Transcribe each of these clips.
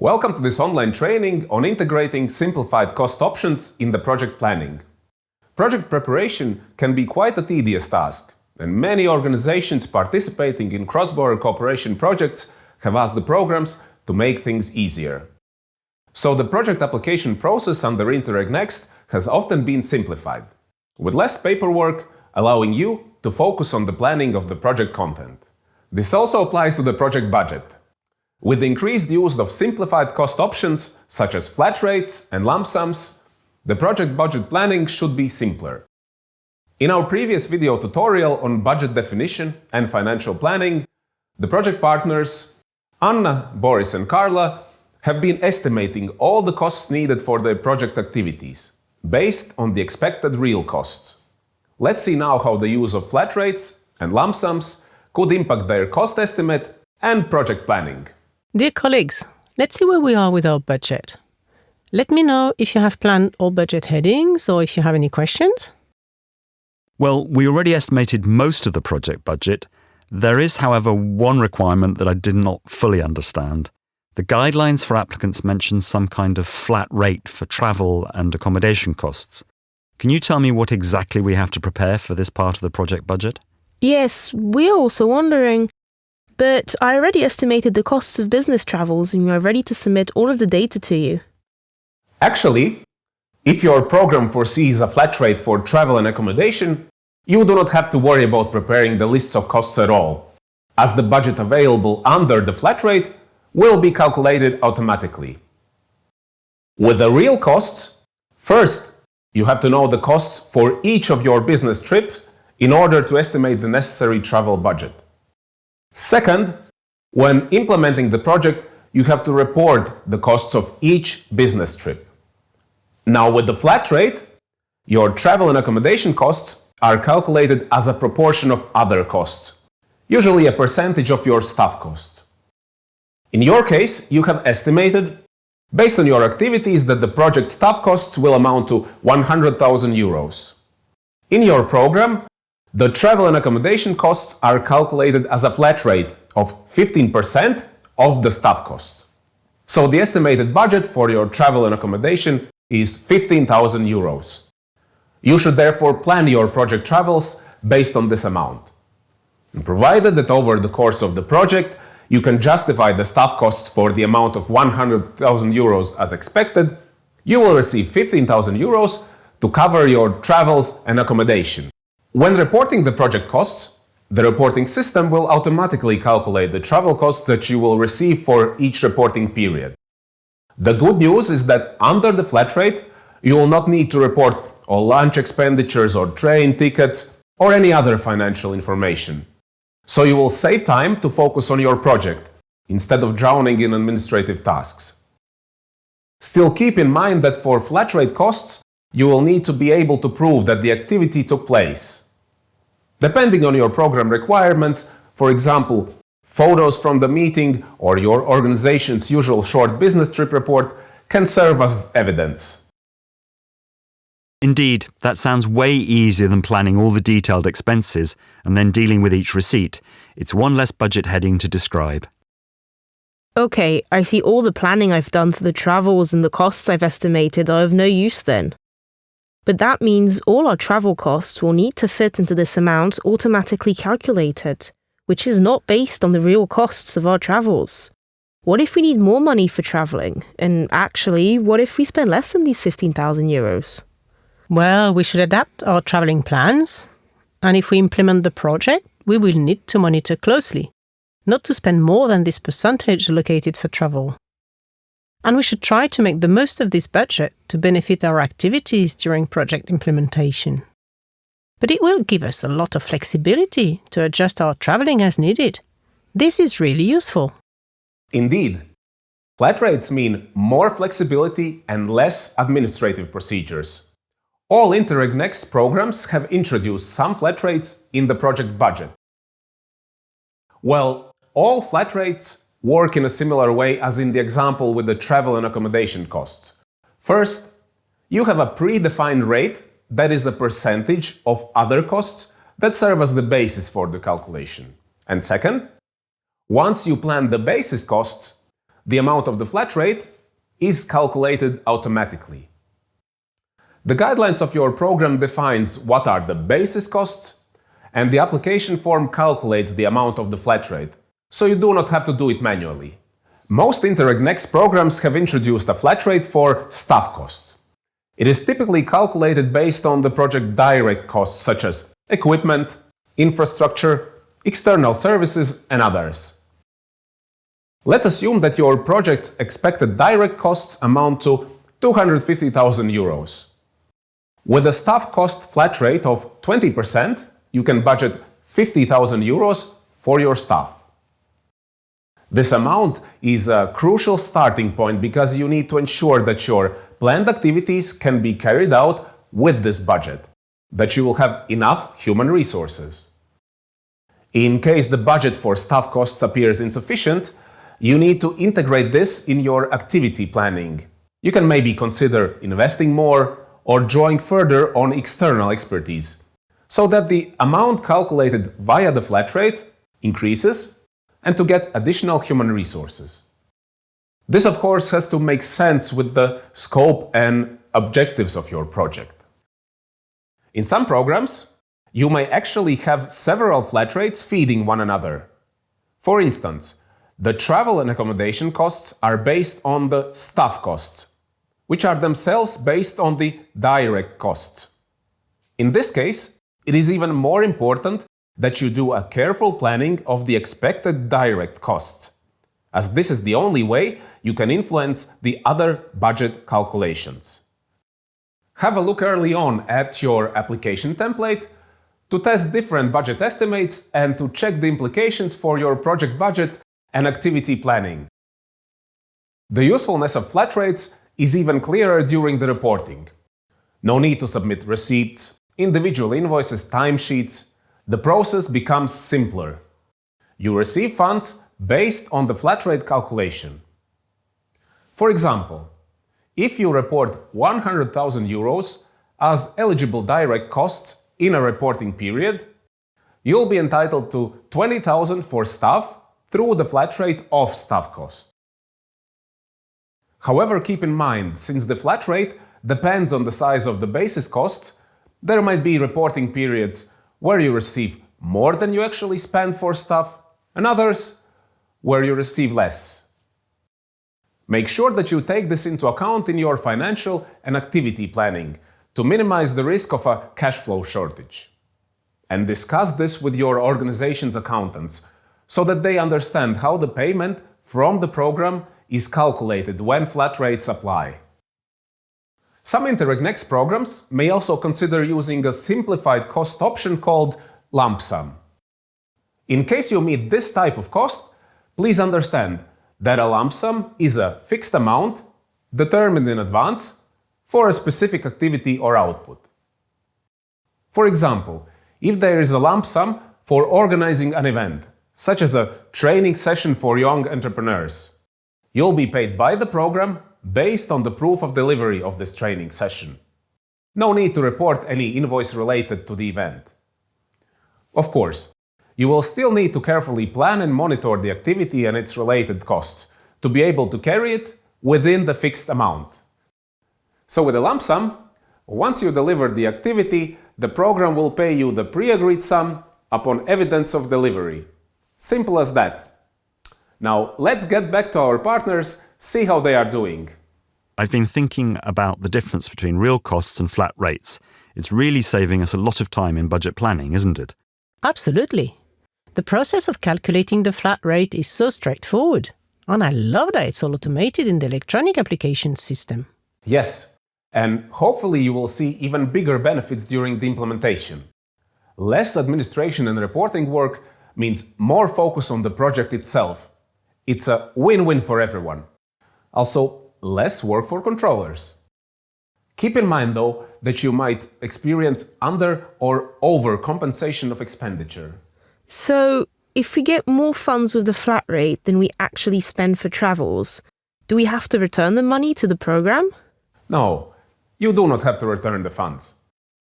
Welcome to this online training on integrating simplified cost options in the project planning. Project preparation can be quite a tedious task, and many organizations participating in cross-border cooperation projects have asked the programs to make things easier. So the project application process under Interreg Next has often been simplified, with less paperwork, allowing you to focus on the planning of the project content. This also applies to the project budget. With the increased use of simplified cost options, such as flat rates and lump sums, the project budget planning should be simpler. In our previous video tutorial on budget definition and financial planning, the project partners, Anna, Boris and Carla, have been estimating all the costs needed for their project activities, based on the expected real costs. Let's see now how the use of flat rates and lump sums could impact their cost estimate and project planning. Dear colleagues, let's see where we are with our budget. Let me know if you have planned all budget headings or if you have any questions. Well, we already estimated most of the project budget. There is, however, one requirement that I did not fully understand. The guidelines for applicants mention some kind of flat rate for travel and accommodation costs. Can you tell me what exactly we have to prepare for this part of the project budget? Yes, we're also wondering. But I already estimated the costs of business travels and we are ready to submit all of the data to you. Actually, if your program foresees a flat rate for travel and accommodation, you do not have to worry about preparing the lists of costs at all, as the budget available under the flat rate will be calculated automatically. With the real costs, first, you have to know the costs for each of your business trips in order to estimate the necessary travel budget. Second, when implementing the project, you have to report the costs of each business trip. Now, with the flat rate, your travel and accommodation costs are calculated as a proportion of other costs, usually a percentage of your staff costs. In your case, you have estimated, based on your activities, that the project staff costs will amount to 100,000 euros. In your program, the travel and accommodation costs are calculated as a flat rate of 15% of the staff costs. So the estimated budget for your travel and accommodation is 15,000 euros. You should therefore plan your project travels based on this amount. And provided that over the course of the project, you can justify the staff costs for the amount of 100,000 euros as expected, you will receive 15,000 euros to cover your travels and accommodation. When reporting the project costs, the reporting system will automatically calculate the travel costs that you will receive for each reporting period. The good news is that under the flat rate, you will not need to report all lunch expenditures or train tickets or any other financial information. So you will save time to focus on your project instead of drowning in administrative tasks. Still keep in mind that for flat rate costs, you will need to be able to prove that the activity took place. Depending on your program requirements, for example, photos from the meeting or your organization's usual short business trip report can serve as evidence. Indeed, that sounds way easier than planning all the detailed expenses and then dealing with each receipt. It's one less budget heading to describe. Okay, I see all the planning I've done for the travels and the costs I've estimated are of no use then. But that means all our travel costs will need to fit into this amount automatically calculated, which is not based on the real costs of our travels. What if we need more money for travelling? And actually, what if we spend less than these 15,000 euros? Well, we should adapt our travelling plans. And if we implement the project, we will need to monitor closely, not to spend more than this percentage allocated for travel. And we should try to make the most of this budget to benefit our activities during project implementation. But it will give us a lot of flexibility to adjust our travelling as needed. This is really useful. Indeed. Flat rates mean more flexibility and less administrative procedures. All Interreg Next programs have introduced some flat rates in the project budget. Well, all flat rates work in a similar way as in the example with the travel and accommodation costs. First, you have a predefined rate that is a percentage of other costs that serve as the basis for the calculation. And second, once you plan the basis costs, the amount of the flat rate is calculated automatically. The guidelines of your program defines what are the basis costs, and the application form calculates the amount of the flat rate, so you do not have to do it manually. Most Interreg Next programs have introduced a flat rate for staff costs. It is typically calculated based on the project direct costs such as equipment, infrastructure, external services, and others. Let's assume that your project's expected direct costs amount to 250,000 euros. With a staff cost flat rate of 20%, you can budget 50,000 euros for your staff. This amount is a crucial starting point because you need to ensure that your planned activities can be carried out with this budget, that you will have enough human resources. In case the budget for staff costs appears insufficient, you need to integrate this in your activity planning. You can maybe consider investing more or drawing further on external expertise, so that the amount calculated via the flat rate increases and to get additional human resources. This, of course, has to make sense with the scope and objectives of your project. In some programs, you may actually have several flat rates feeding one another. For instance, the travel and accommodation costs are based on the staff costs, which are themselves based on the direct costs. In this case, it is even more important that you do a careful planning of the expected direct costs, as this is the only way you can influence the other budget calculations. Have a look early on at your application template to test different budget estimates and to check the implications for your project budget and activity planning. The usefulness of flat rates is even clearer during the reporting. No need to submit receipts, individual invoices, timesheets. The process becomes simpler. You receive funds based on the flat rate calculation. For example, if you report 100,000 euros as eligible direct costs in a reporting period, you'll be entitled to 20,000 for staff through the flat rate of staff cost. However, keep in mind, since the flat rate depends on the size of the basis costs, there might be reporting periods where you receive more than you actually spend for staff, and others where you receive less. Make sure that you take this into account in your financial and activity planning to minimize the risk of a cash flow shortage. And discuss this with your organization's accountants so that they understand how the payment from the program is calculated when flat rates apply. Some Interreg Next programs may also consider using a simplified cost option called lump sum. In case you meet this type of cost, please understand that a lump sum is a fixed amount determined in advance for a specific activity or output. For example, if there is a lump sum for organizing an event, such as a training session for young entrepreneurs, you'll be paid by the program based on the proof of delivery of this training session. No need to report any invoice related to the event. Of course, you will still need to carefully plan and monitor the activity and its related costs to be able to carry it within the fixed amount. So with a lump sum, once you deliver the activity, the program will pay you the pre-agreed sum upon evidence of delivery. Simple as that. Now, let's get back to our partners, see how they are doing. I've been thinking about the difference between real costs and flat rates. It's really saving us a lot of time in budget planning, isn't it? Absolutely. The process of calculating the flat rate is so straightforward, and I love that it's all automated in the electronic application system. Yes, and hopefully you will see even bigger benefits during the implementation. Less administration and reporting work means more focus on the project itself. It's a win-win for everyone. Also, less work for controllers. Keep in mind, though, that you might experience under or over compensation of expenditure. So, if we get more funds with the flat rate than we actually spend for travels, do we have to return the money to the program? No, you do not have to return the funds.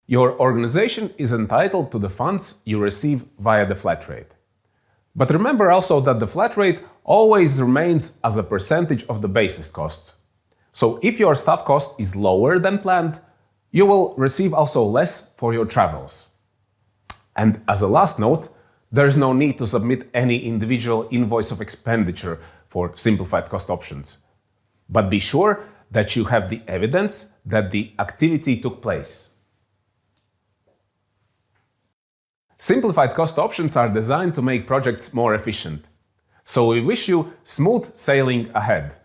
Your organization is entitled to the funds you receive via the flat rate. But remember also that the flat rate always remains as a percentage of the basis cost. So if your staff cost is lower than planned, you will receive also less for your travels. And as a last note, there is no need to submit any individual invoice of expenditure for simplified cost options. But be sure that you have the evidence that the activity took place. Simplified cost options are designed to make projects more efficient. So we wish you smooth sailing ahead.